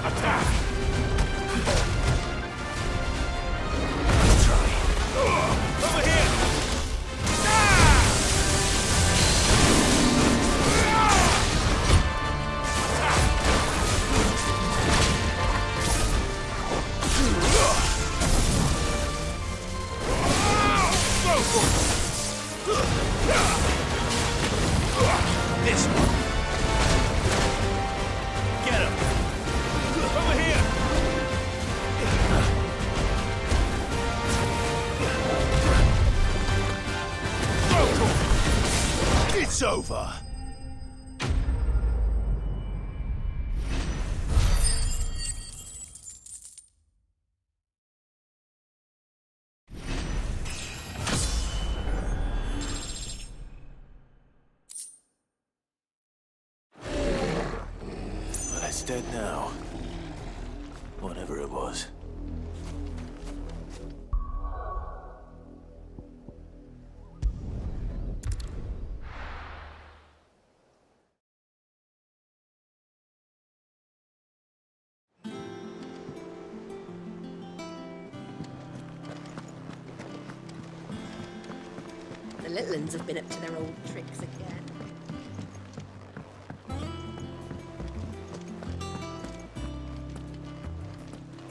Attack! Over here! This one. Get him. Over here. It's over. It's dead now. Whatever it was. The little uns have been up to their old tricks again.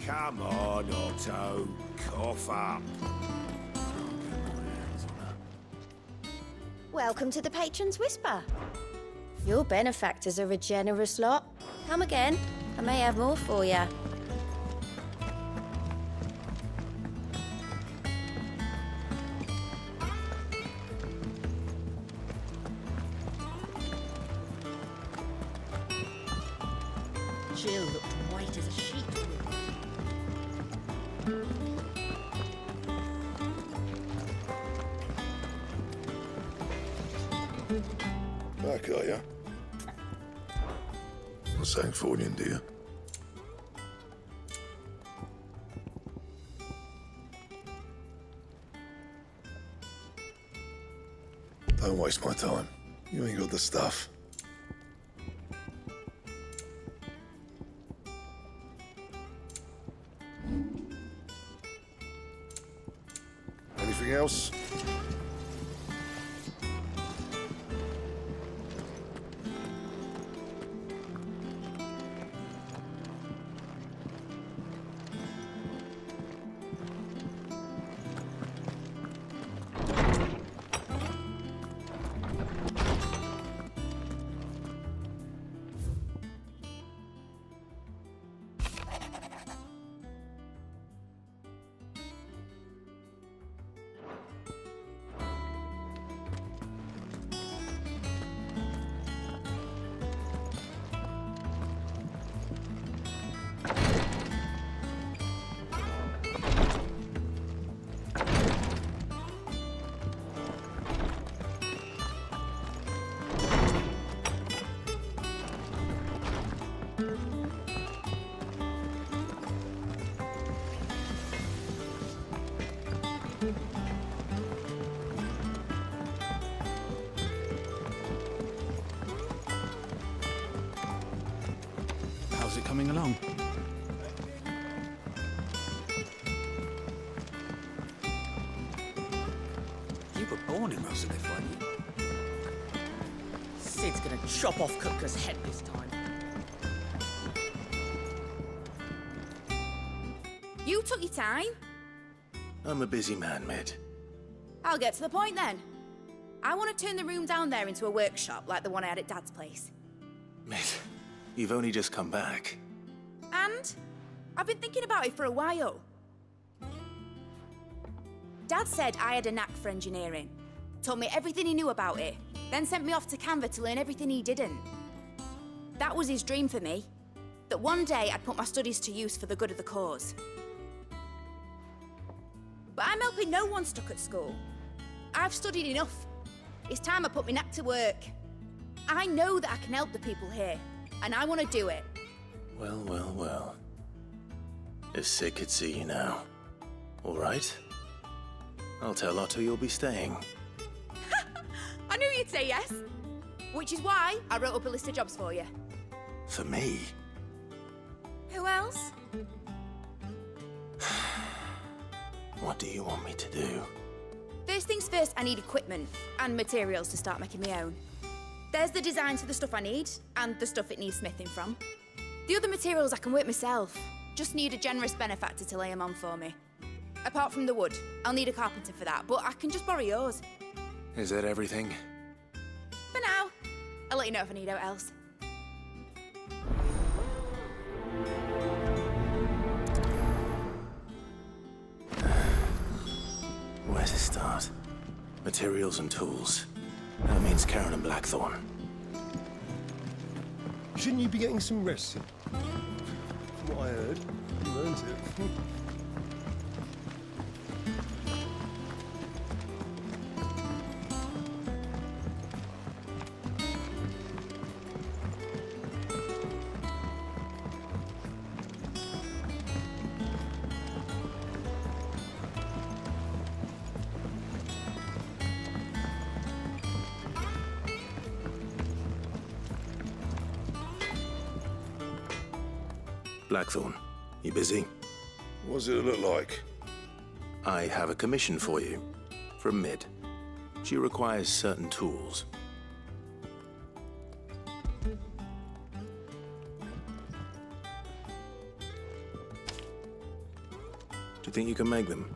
Come on, Otto. Cough up. Welcome to the Patron's Whisper. Your benefactors are a generous lot. Come again. I may have more for you. Jill looked white as a sheet. Back, are ya? Not saying for you, do you? Don't waste my time. You ain't got the stuff. Anything else? How's it coming along? You were born in Rosalith, weren't you? Sid's gonna chop off Kupka's head this time. You took your time. I'm a busy man, Mid. I'll get to the point then. I want to turn the room down there into a workshop like the one I had at Dad's place. Mid, you've only just come back. And I've been thinking about it for a while. Dad said I had a knack for engineering. Told me everything he knew about it, then sent me off to Canva to learn everything he didn't. That was his dream for me. That one day I'd put my studies to use for the good of the cause. But I'm helping no one stuck at school. I've studied enough. It's time I put my knack to work. I know that I can help the people here, and I want to do it. Well, well, well. If Sid could see you now. All right? I'll tell Otto you'll be staying. I knew you'd say yes. Which is why I wrote up a list of jobs for you. For me? Who else? What do you want me to do? First things first, I need equipment and materials to start making my own. There's the designs for the stuff I need, and the stuff it needs smithing from. The other materials I can work myself. Just need a generous benefactor to lay them on for me. Apart from the wood, I'll need a carpenter for that, but I can just borrow yours. Is that everything? For now. I'll let you know if I need out else. Where to start? Materials and tools. That means Karen and Blackthorn. Shouldn't you be getting some rest? From what I heard, you earned it. Blackthorn, you busy? What does it look like? I have a commission for you. From Mid. She requires certain tools. Do you think you can make them?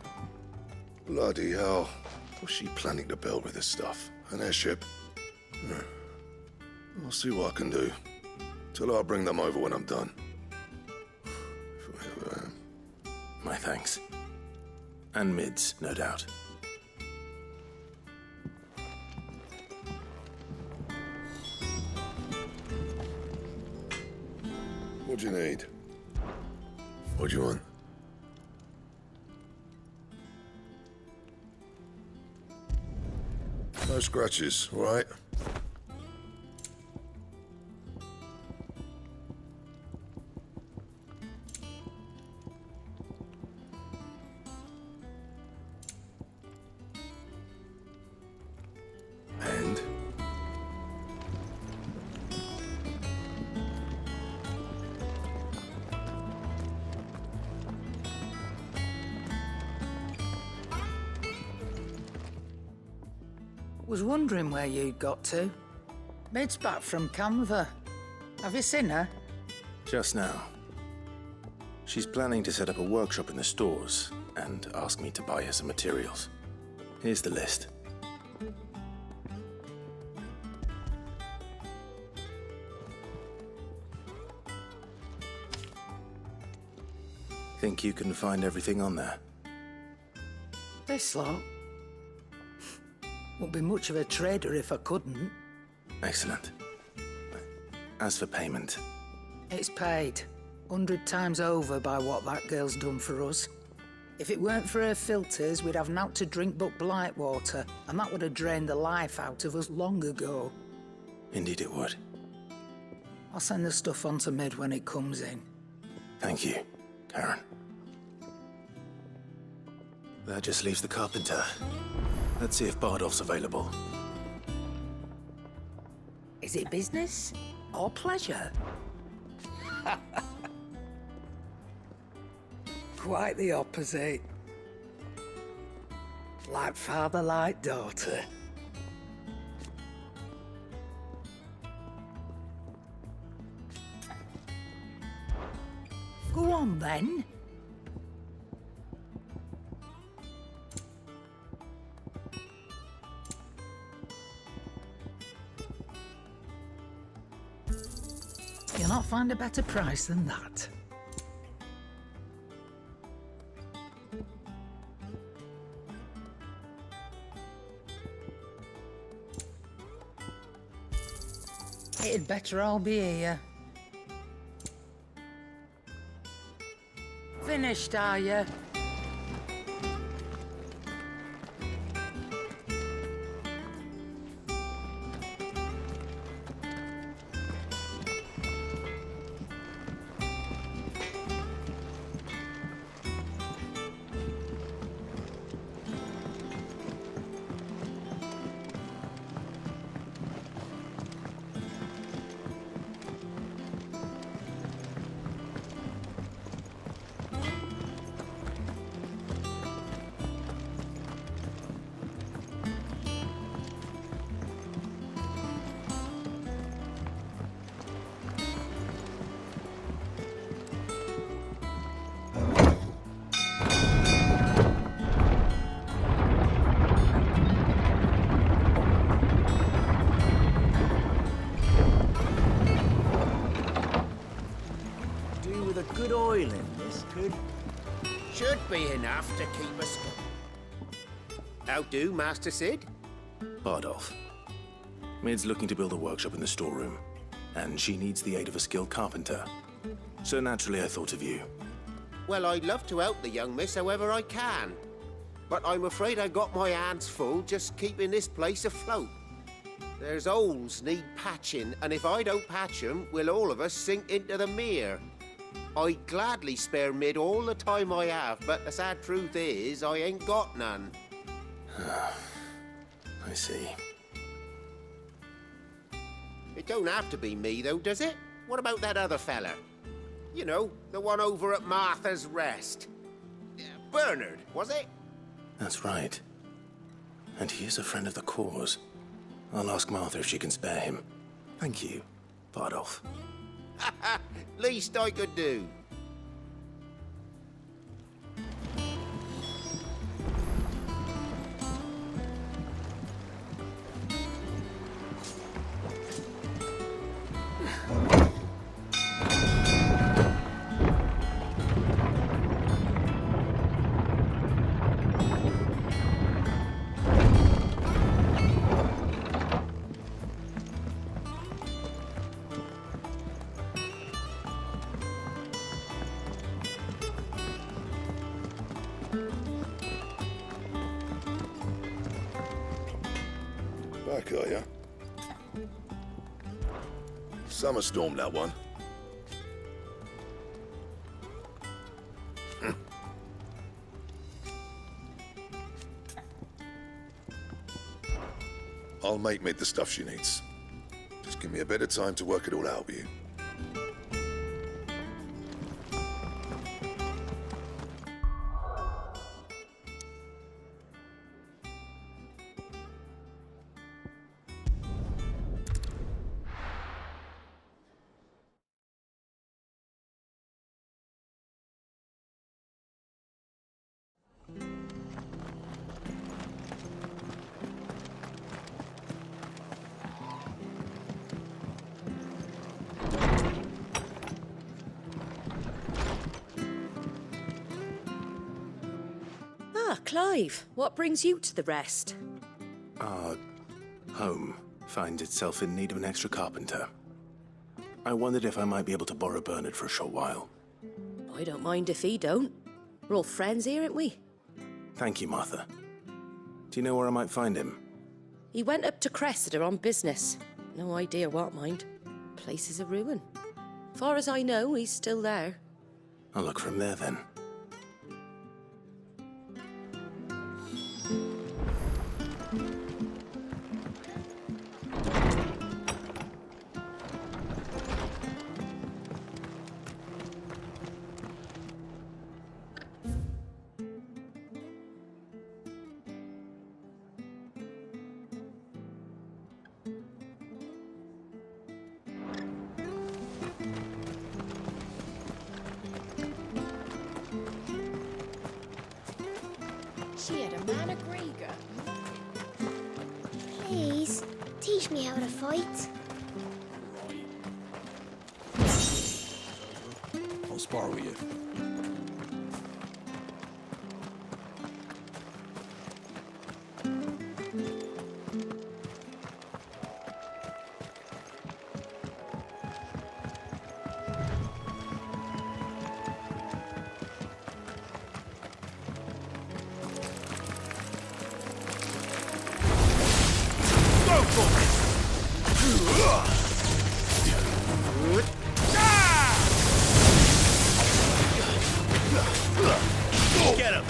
Bloody hell. What's she planning to build with this stuff? An airship? I'll see what I can do. Tell her I'll bring them over when I'm done. If I ever am. My thanks. And Mid's, no doubt. What do you need? What do you want? No scratches, all right? And? Was wondering where you'd got to. Mid's back from Canva. Have you seen her? Just now. She's planning to set up a workshop in the stores and ask me to buy her some materials. Here's the list. Think you can find everything on there? This lot. Wouldn't be much of a trader if I couldn't. Excellent. As for payment, It's paid 100 times over by what that girl's done for us. If it weren't for her filters, we'd have naught to drink but blight water, and that would have drained the life out of us long ago. indeed it would. I'll send the stuff on to Mid when it comes in. Thank you, Karen. That just leaves the carpenter. Let's see if Bardolph's available. Is it business or pleasure? Quite the opposite. Like father, like daughter. Go on then. You'll not find a better price than that. It'd better all be here. Finished, are you? should be enough to keep us going. How do, Master Sid? Bardolph. Mid's looking to build a workshop in the storeroom, and she needs the aid of a skilled carpenter. So naturally I thought of you. Well, I'd love to help the young miss however I can. But I'm afraid I got my hands full just keeping this place afloat. There's holes need patching, and if I don't patch them, we'll all of us sink into the mere. I'd gladly spare Mid all the time I have, but the sad truth is, I ain't got none. I see. It don't have to be me, though, does it? What about that other fella? You know, the one over at Martha's Rest. Bernard, was it? That's right. And he is a friend of the cause. I'll ask Martha if she can spare him. Thank you, Bardolph. Least I could do. Back, are ya? Summer storm, that one. I'll make Mid the stuff she needs. Just give me a bit of time to work it all out with you. Clive, what brings you to the Rest? Our home finds itself in need of an extra carpenter. I wondered if I might be able to borrow Bernard for a short while. I don't mind if he don't. We're all friends here, aren't we? Thank you, Martha. Do you know where I might find him? He went up to Cressida on business. No idea what, mind. Place is a ruin. Far as I know, he's still there. I'll look from there then. She had a man a Grieger. Please, teach me how to fight. I'll spar with you. Get him!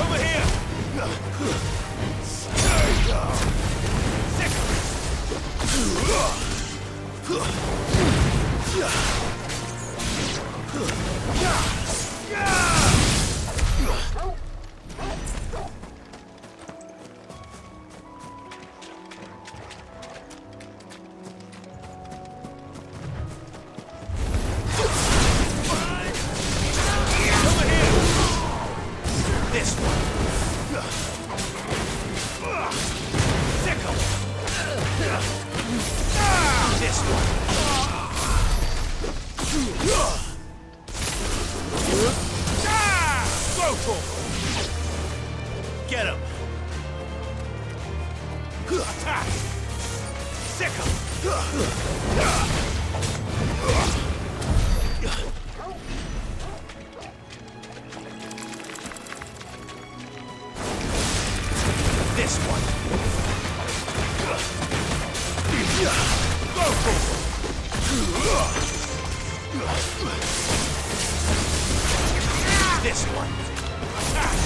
Over here! This one. Sickle. This one. Go for it. Get him. Attack. Sickle. This one. Go for it. This one. Attack.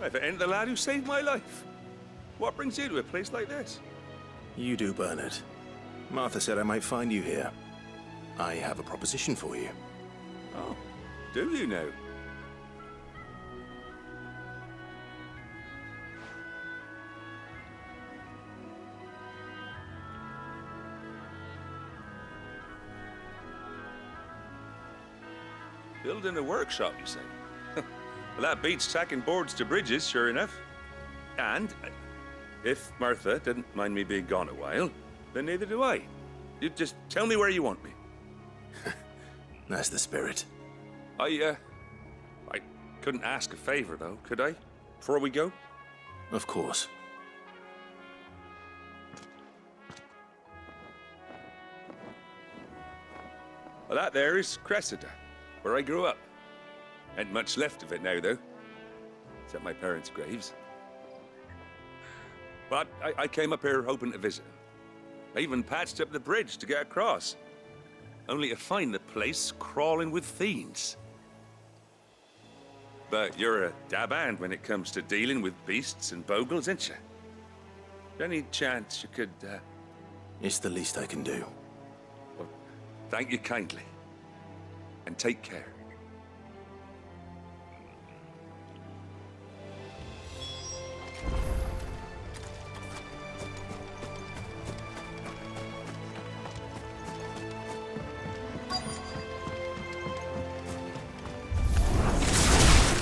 If it ain't the lad who saved my life. What brings you to a place like this? You do, Bernard. Martha said I might find you here. I have a proposition for you. Oh, do you now? Building a workshop, you say? Well, that beats tacking boards to bridges, sure enough. And if Martha didn't mind me being gone a while, then neither do I. You just tell me where you want me. That's the spirit. I couldn't ask a favor, though, could I? Before we go? Of course. Well, that there is Cressida, where I grew up. Ain't much left of it now, though. Except my parents' graves. But I came up here hoping to visit them. I even patched up the bridge to get across. Only to find the place crawling with fiends. But you're a dab hand when it comes to dealing with beasts and bogles, ain't you? Any chance you could, It's the least I can do. Well, thank you kindly. And take care.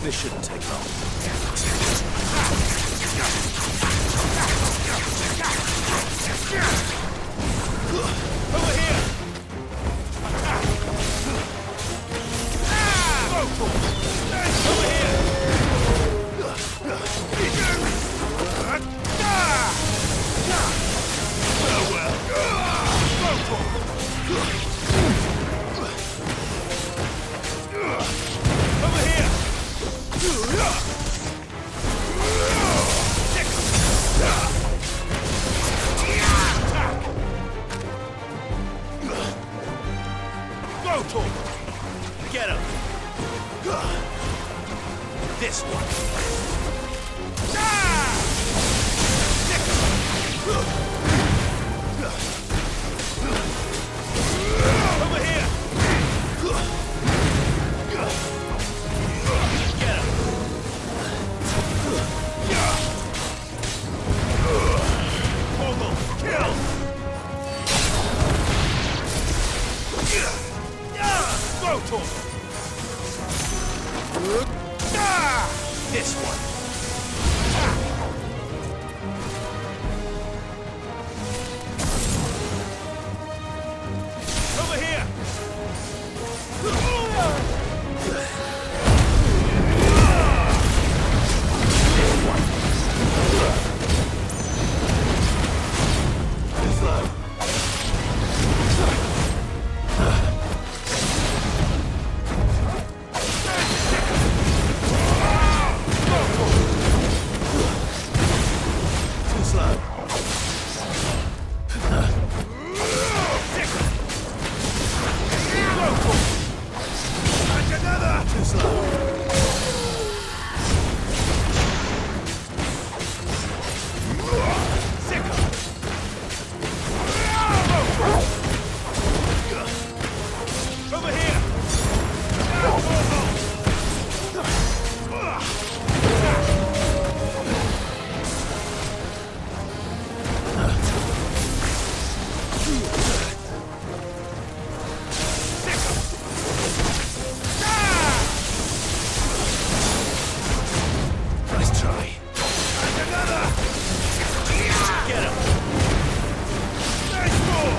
This shouldn't take long. Over here! Over here! Over here! Go, Tor! Get him! This one! Over here! Get him! Mogul, kill! Go, Tor! This one! Over here! Over here! Nice try. Get him! Nice ball!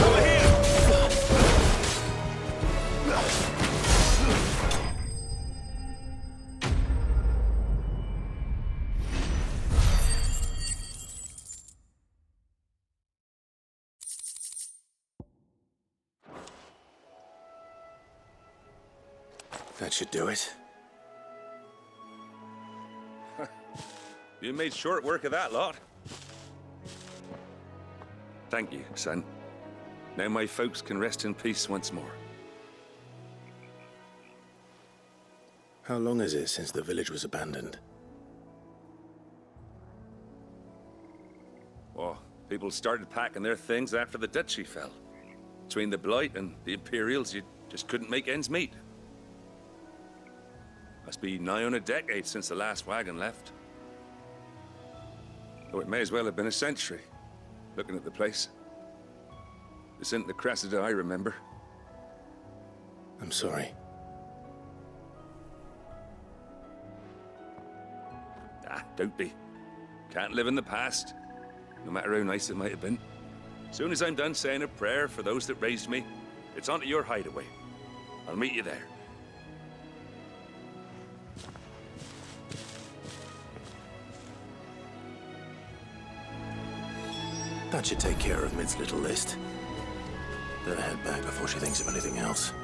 Over here! That should do it. You made short work of that lot. Thank you, son. Now my folks can rest in peace once more. How long is it since the village was abandoned? Oh, people started packing their things after the duchy fell. Between the Blight and the Imperials, you just couldn't make ends meet. Must be nigh on a decade since the last wagon left. Though it may as well have been a century, looking at the place. This isn't the Cressida I remember. I'm sorry. Ah, don't be. Can't live in the past, no matter how nice it might have been. Soon as I'm done saying a prayer for those that raised me, it's on to your hideaway. I'll meet you there. That should take care of Mid's little list. Better head back before she thinks of anything else.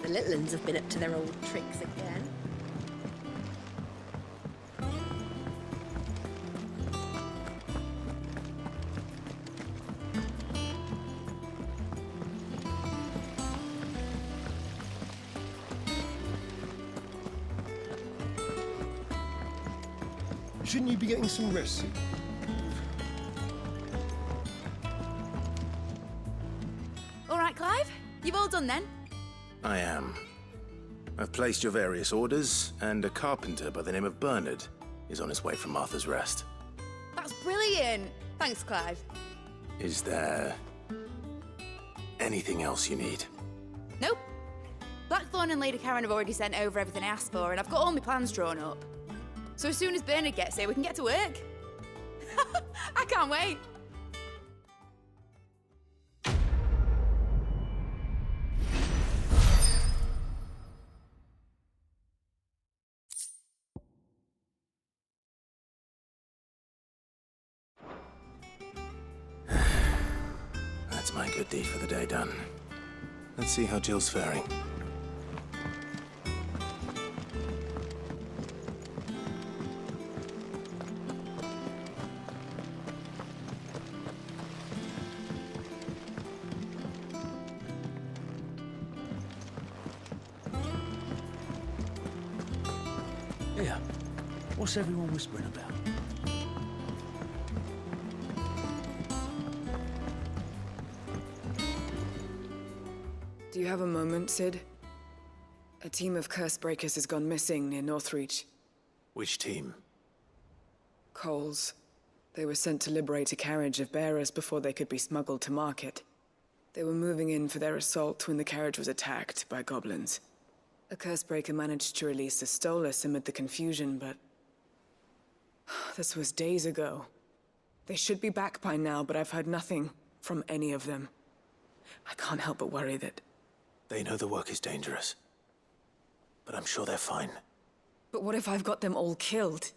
The little uns have been up to their old tricks again. Shouldn't you be getting some rest? All right, Clive. You've all done then? I am. I've placed your various orders, and a carpenter by the name of Bernard is on his way from Arthur's Rest. That's brilliant. Thanks, Clive. Is there anything else you need? Nope. Blackthorn and Lady Karen have already sent over everything I asked for, and I've got all my plans drawn up. So as soon as Bernard gets here, we can get to work. I can't wait. That's my good deed for the day done. Let's see how Jill's faring. Yeah. What's everyone whispering about? Do you have a moment, Sid? A team of Cursebreakers has gone missing near Northreach. Which team? Coles. They were sent to liberate a carriage of bearers before they could be smuggled to market. They were moving in for their assault when the carriage was attacked by goblins. A Cursebreaker managed to release a Stolas amid the confusion, but... this was days ago. They should be back by now, but I've heard nothing from any of them. I can't help but worry that... They know the work is dangerous. But I'm sure they're fine. But what if I've got them all killed?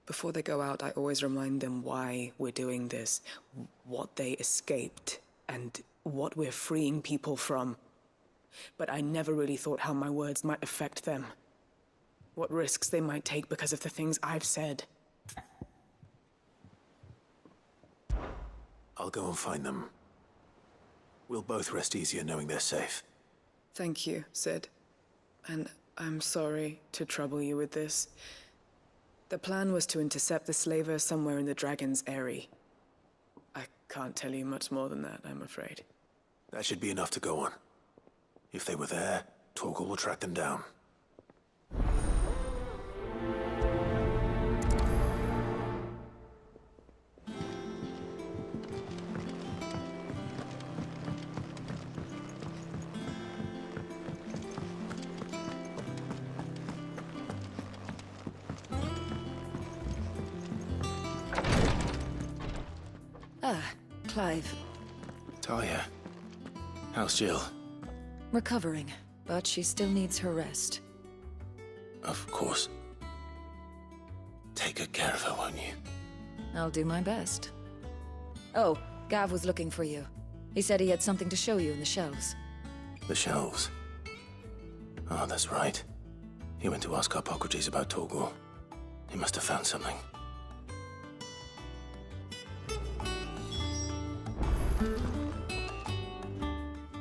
Before they go out, I always remind them why we're doing this, what they escaped, and what we're freeing people from. But I never really thought how my words might affect them. What risks they might take because of the things I've said. I'll go and find them. We'll both rest easier knowing they're safe. Thank you, Sid. And I'm sorry to trouble you with this. The plan was to intercept the slaver somewhere in the Dragon's Eyrie. I can't tell you much more than that, I'm afraid. That should be enough to go on. If they were there, Torgal will track them down. Clive. Talia. How's Jill? Recovering, but she still needs her rest. Of course. Take good care of her, won't you? I'll do my best. Oh, Gav was looking for you. He said he had something to show you in the shelves. The shelves? Oh, that's right. He went to ask Harpocrates about Torgal. He must have found something.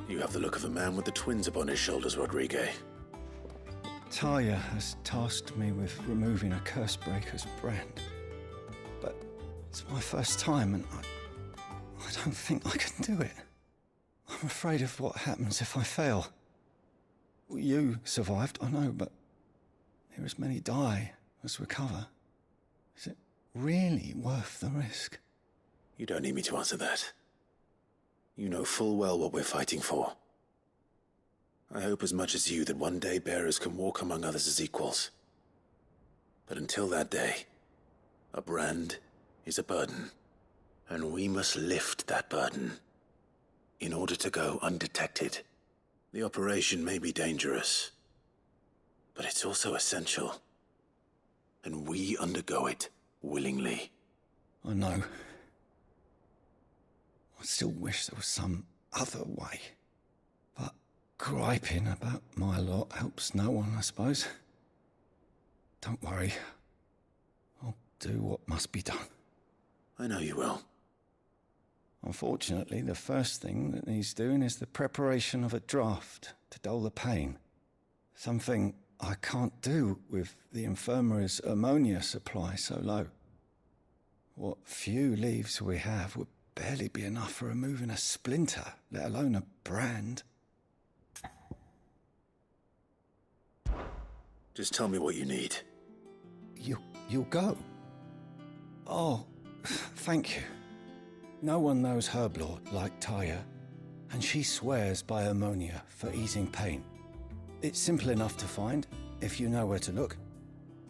You have the look of a man with the twins upon his shoulders, Rodrigue. Talia has tasked me with removing a Cursebreaker's brand. But it's my first time, and I don't think I can do it. I'm afraid of what happens if I fail. You survived, I know, but here as many die as recover. Is it really worth the risk? You don't need me to answer that. You know full well what we're fighting for. I hope as much as you that one day bearers can walk among others as equals. But until that day, a brand is a burden, and we must lift that burden in order to go undetected. The operation may be dangerous, but it's also essential, and we undergo it willingly. I know. I still wish there was some other way. But griping about my lot helps no one, I suppose. Don't worry. I'll do what must be done. I know you will. Unfortunately, the first thing that needs doing is the preparation of a draft to dull the pain. Something I can't do with the infirmary's ammonia supply so low. What few leaves we have would barely be enough for removing a splinter, let alone a brand. Just tell me what you need. You'll go? Oh, thank you. No one knows Herblord like Talia, and she swears by ammonia for easing pain. It's simple enough to find, if you know where to look.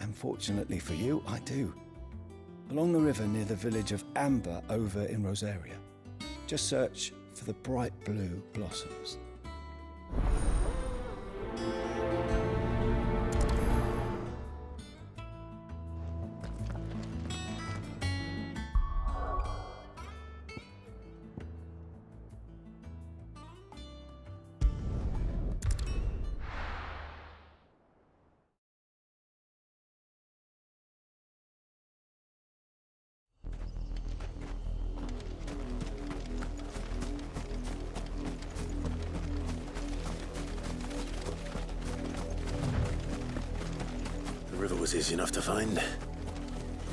And fortunately for you, I do. Along the river near the village of Amber over in Rosaria. Just search for the bright blue blossoms. The river was easy enough to find.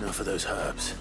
Now for those herbs.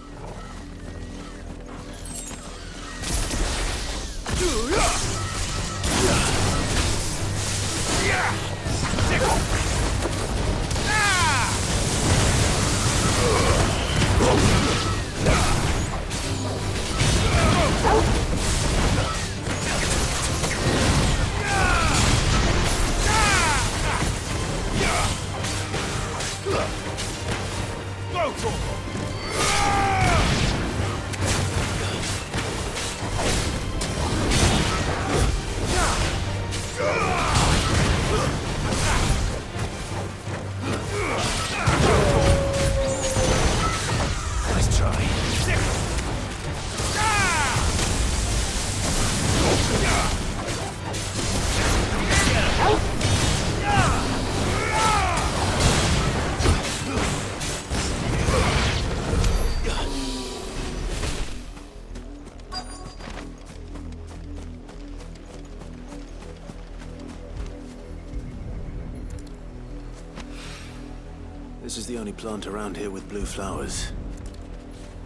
This is the only plant around here with blue flowers.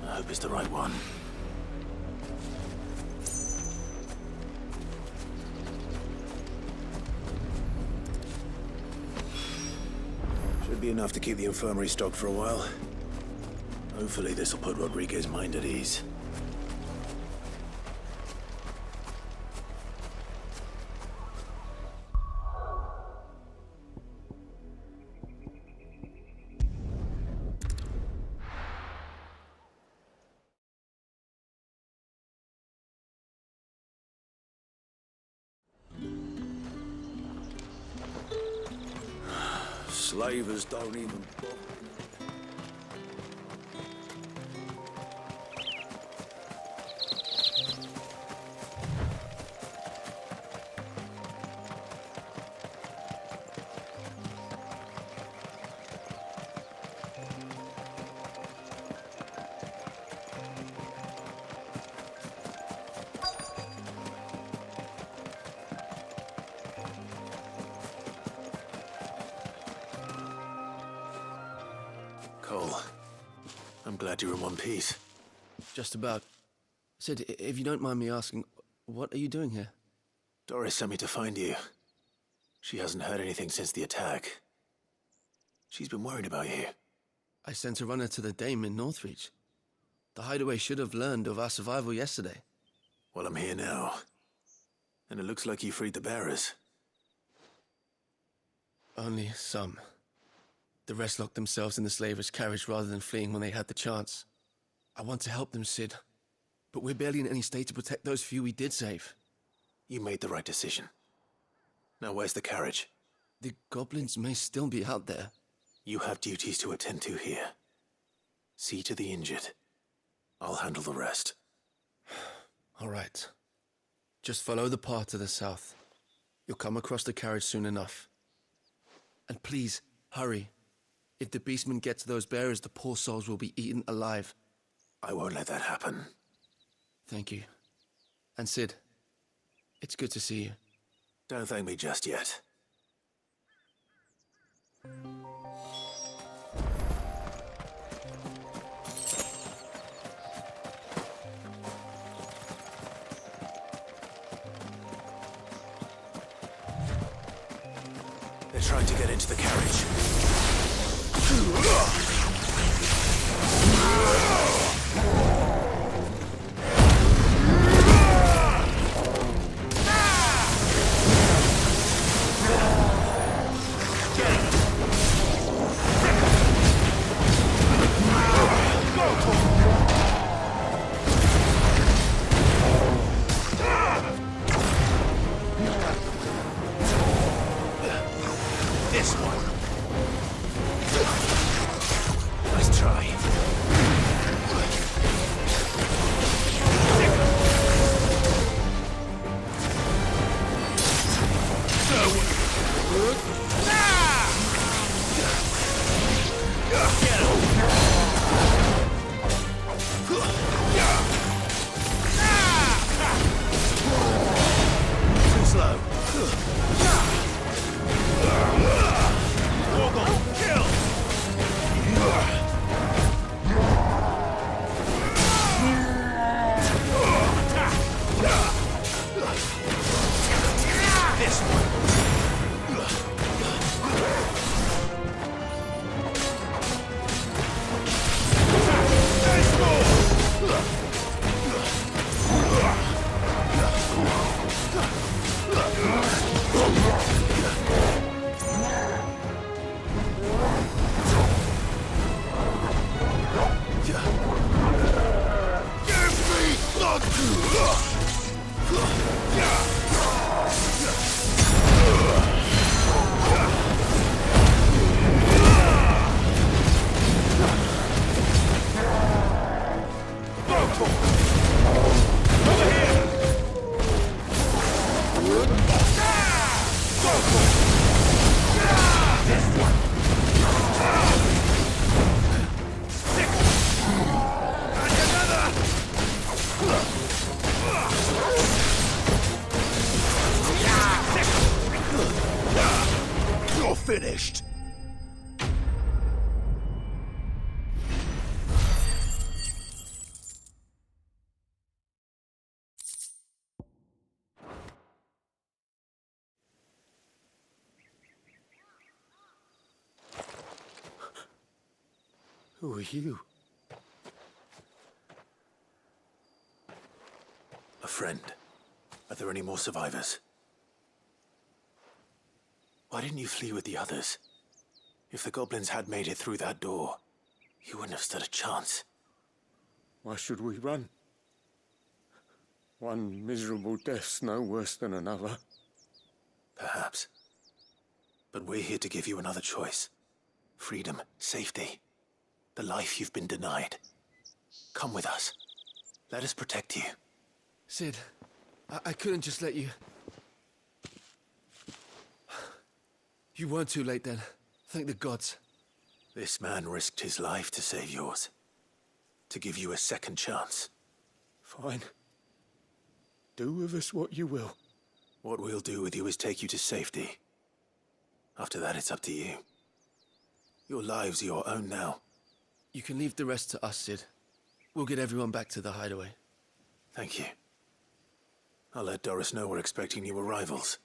I hope it's the right one. Should be enough to keep the infirmary stocked for a while. Hopefully this will put Rodriguez's mind at ease. Slavers don't even bother. Cole, I'm glad you're in one piece. Just about. Sid, if you don't mind me asking, what are you doing here? Doris sent me to find you. She hasn't heard anything since the attack. She's been worried about you. I sent a runner to the Dame in Northreach. The Hideaway should have learned of our survival yesterday. Well, I'm here now. And it looks like you freed the bearers. Only some. The rest locked themselves in the slavers' carriage rather than fleeing when they had the chance. I want to help them, Sid. But we're barely in any state to protect those few we did save. You made the right decision. Now where's the carriage? The goblins may still be out there. You have duties to attend to here. See to the injured. I'll handle the rest. All right. Just follow the path to the south. You'll come across the carriage soon enough. And please, hurry. If the beastmen get to those bearers, the poor souls will be eaten alive. I won't let that happen. Thank you. And Sid, it's good to see you. Don't thank me just yet. They're trying to get into the carriage. This one. Nice try. Too slow. Kill! This one. You're finished. Who are you? A friend. Are there any more survivors? Why didn't you flee with the others? If the goblins had made it through that door, you wouldn't have stood a chance. Why should we run? One miserable death's no worse than another. Perhaps. But we're here to give you another choice. Freedom, safety, the life you've been denied. Come with us. Let us protect you. Cid, I couldn't just let you... You weren't too late then. Thank the gods. This man risked his life to save yours. To give you a second chance. Fine. Do with us what you will. What we'll do with you is take you to safety. After that, it's up to you. Your lives are your own now. You can leave the rest to us, Cid. We'll get everyone back to the hideaway. Thank you. I'll let Doris know we're expecting new arrivals.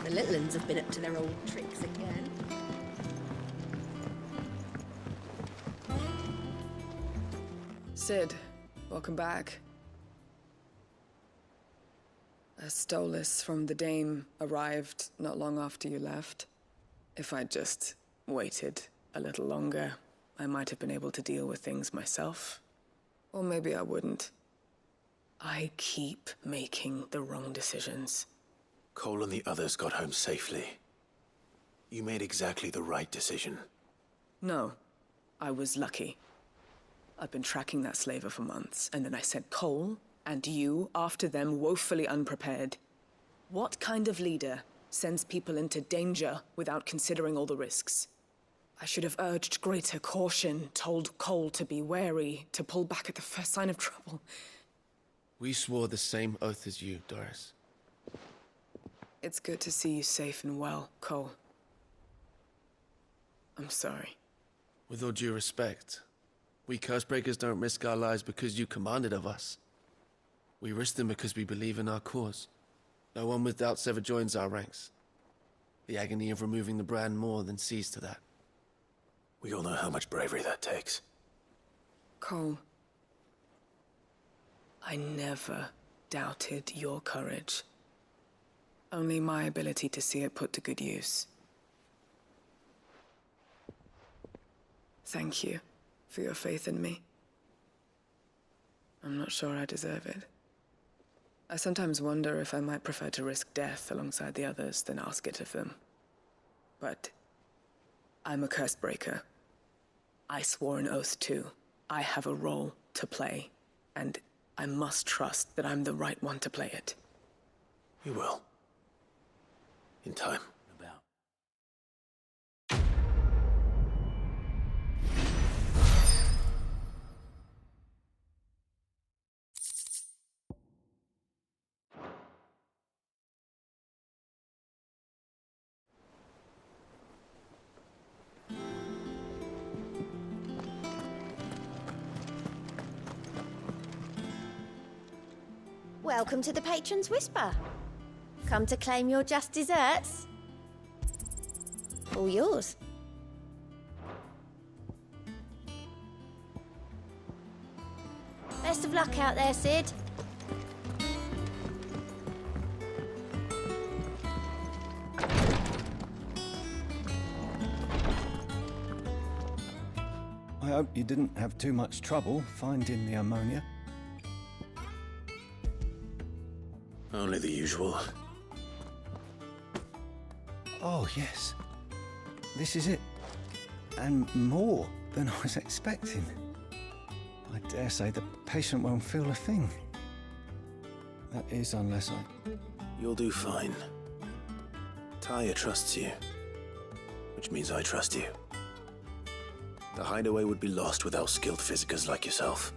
The little uns have been up to their old tricks again. Cid, welcome back. A Stolas from the Dame arrived not long after you left. If I'd just waited a little longer, I might have been able to deal with things myself. Or maybe I wouldn't. I keep making the wrong decisions. Cole and the others got home safely. You made exactly the right decision. No, I was lucky. I've been tracking that slaver for months, and then I sent Cole and you after them woefully unprepared. What kind of leader sends people into danger without considering all the risks? I should have urged greater caution, told Cole to be wary, to pull back at the first sign of trouble. We swore the same oath as you, Doris. It's good to see you safe and well, Cole. I'm sorry. With all due respect, we Cursebreakers don't risk our lives because you commanded of us. We risk them because we believe in our cause. No one with doubts ever joins our ranks. The agony of removing the brand more than sees to that. We all know how much bravery that takes. Cole, I never doubted your courage. Only my ability to see it put to good use. Thank you for your faith in me. I'm not sure I deserve it. I sometimes wonder if I might prefer to risk death alongside the others than ask it of them. But I'm a Cursebreaker. I swore an oath too. I have a role to play, and I must trust that I'm the right one to play it. You will. In time. Welcome to the Patron's Whisper. Come to claim your just desserts? All yours. Best of luck out there, Cid. I hope you didn't have too much trouble finding the ammonia. Only the usual. Oh, yes. This is it. And more than I was expecting. I dare say the patient won't feel a thing. That is, unless I... You'll do fine. Tyr trusts you. Which means I trust you. The hideaway would be lost without skilled physicers like yourself.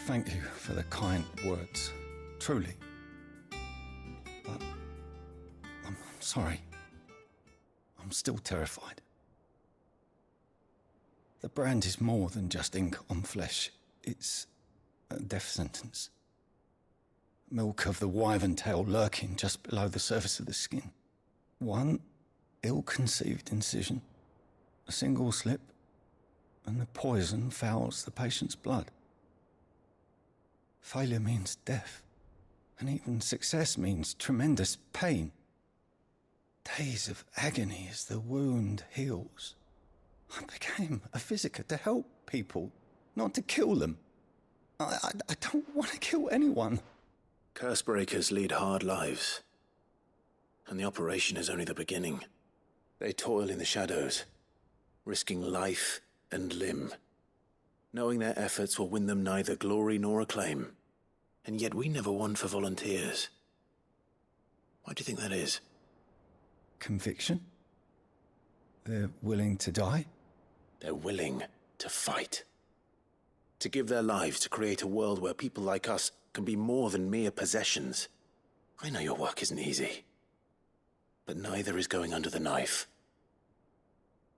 Thank you for the kind words. Truly. But I'm sorry. I'm still terrified. The brand is more than just ink on flesh. It's a death sentence. Milk of the wyvern tail lurking just below the surface of the skin. One ill-conceived incision, a single slip, and the poison fouls the patient's blood. Failure means death, and even success means tremendous pain. Days of agony as the wound heals. I became a physiker to help people, not to kill them. I don't want to kill anyone. Cursebreakers lead hard lives, and the operation is only the beginning. They toil in the shadows, risking life and limb, knowing their efforts will win them neither glory nor acclaim. And yet we never won for volunteers. Why do you think that is? Conviction? They're willing to die? They're willing to fight. To give their lives to create a world where people like us can be more than mere possessions. I know your work isn't easy, but neither is going under the knife.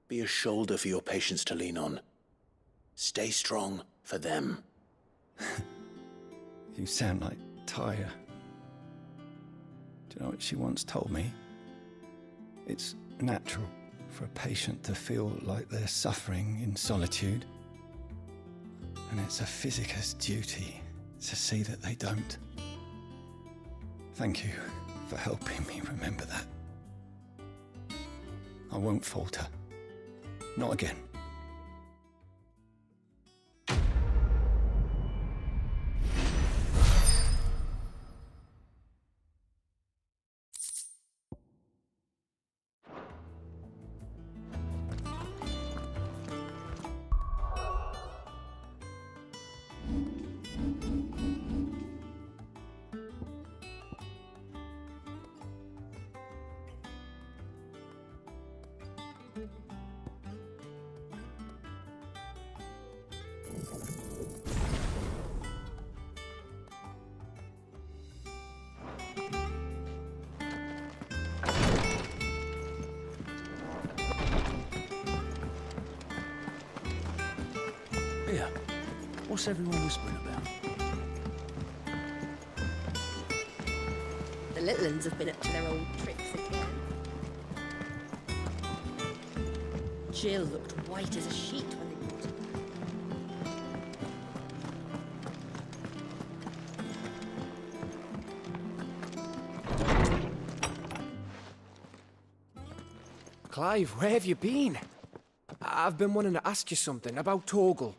Be a shoulder for your patients to lean on. Stay strong for them. You sound like Tyre. Do you know what she once told me? It's natural for a patient to feel like they're suffering in solitude. And it's a physiker's duty to see that they don't. Thank you for helping me remember that. I won't falter. Not again. Here, what's everyone whispering about? The little uns have been up to their old tricks again. Jill looked white as a sheet when they brought her. Clive, where have you been? I've been wanting to ask you something about Torgal.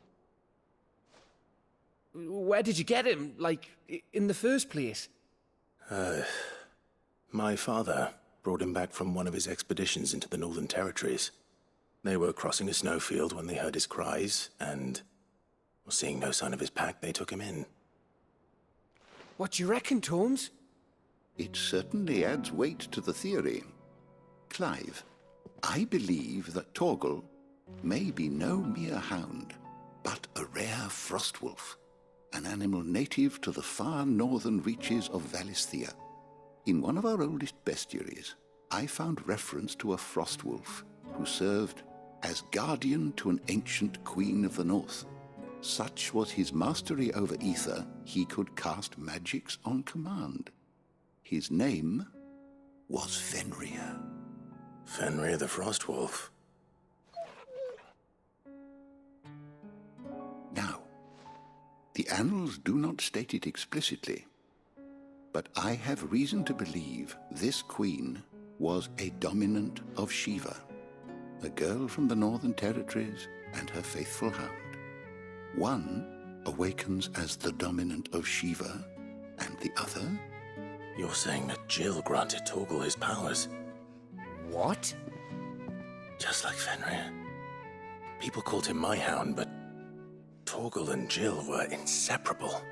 Where did you get him, like, in the first place? My father brought him back from one of his expeditions into the Northern Territories. They were crossing a snowfield when they heard his cries, and, seeing no sign of his pack, they took him in. What do you reckon, Tomes? It certainly adds weight to the theory. Clive, I believe that Torgal may be no mere hound, but a rare frostwolf, an animal native to the far northern reaches of Valisthea. In one of our oldest bestiaries, I found reference to a frostwolf who served as guardian to an ancient queen of the north. Such was his mastery over ether, he could cast magics on command. His name was Fenrir. Fenrir the Frostwolf. Now, the annals do not state it explicitly, but I have reason to believe this queen was a dominant of Shiva, a girl from the Northern Territories and her faithful hound. One awakens as the dominant of Shiva, and the other... You're saying that Jill granted Torgal his powers? What? Just like Fenrir. People called him my hound, but Torgal and Jill were inseparable.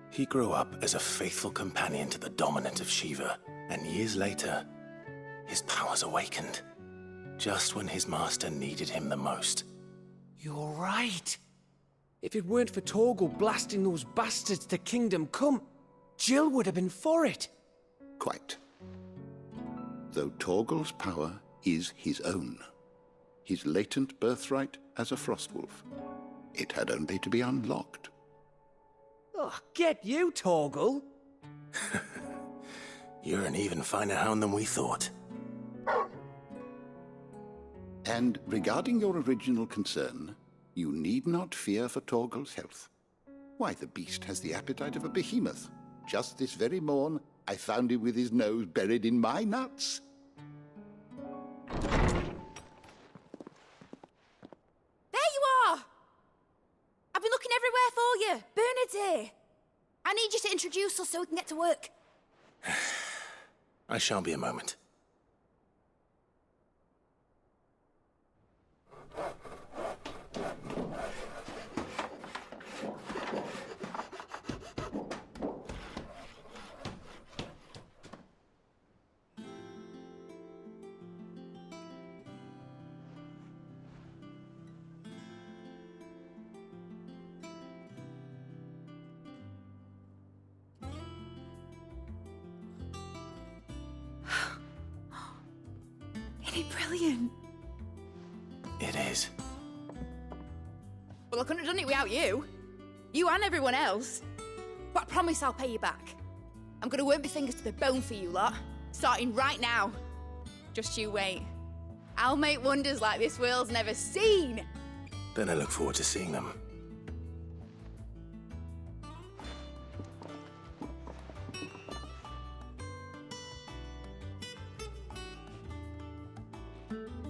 He grew up as a faithful companion to the dominant of Shiva, and years later, his powers awakened, just when his master needed him the most. You're right. If it weren't for Torgal blasting those bastards to Kingdom Come, Jill would have been for it. Quite. Though Torgal's power is his own. His latent birthright as a Frostwolf. It had only to be unlocked. Oh, get you, Torgal! You're an even finer hound than we thought. And regarding your original concern, you need not fear for Torgal's health. Why, the beast has the appetite of a behemoth. Just this very morn, I found him with his nose buried in my nuts. There you are! I've been looking everywhere for you. Bernard's here. I need you to introduce us so we can get to work. I shan't be a moment. Isn't it brilliant? It is. Well, I couldn't have done it without you. You and everyone else. But I promise I'll pay you back. I'm gonna work my fingers to the bone for you lot, starting right now. Just you wait. I'll make wonders like this world's never seen. Then I look forward to seeing them.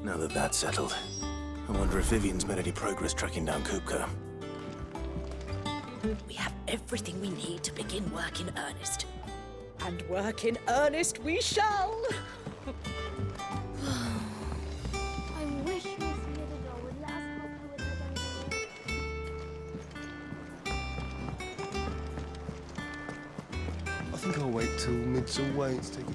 Now that that's settled, I wonder if Vivian's made any progress tracking down Kupka. We have everything we need to begin work in earnest. And work in earnest we shall! I wish Miss Middledore would let us help her with her I think I'll wait till Mid's away to take a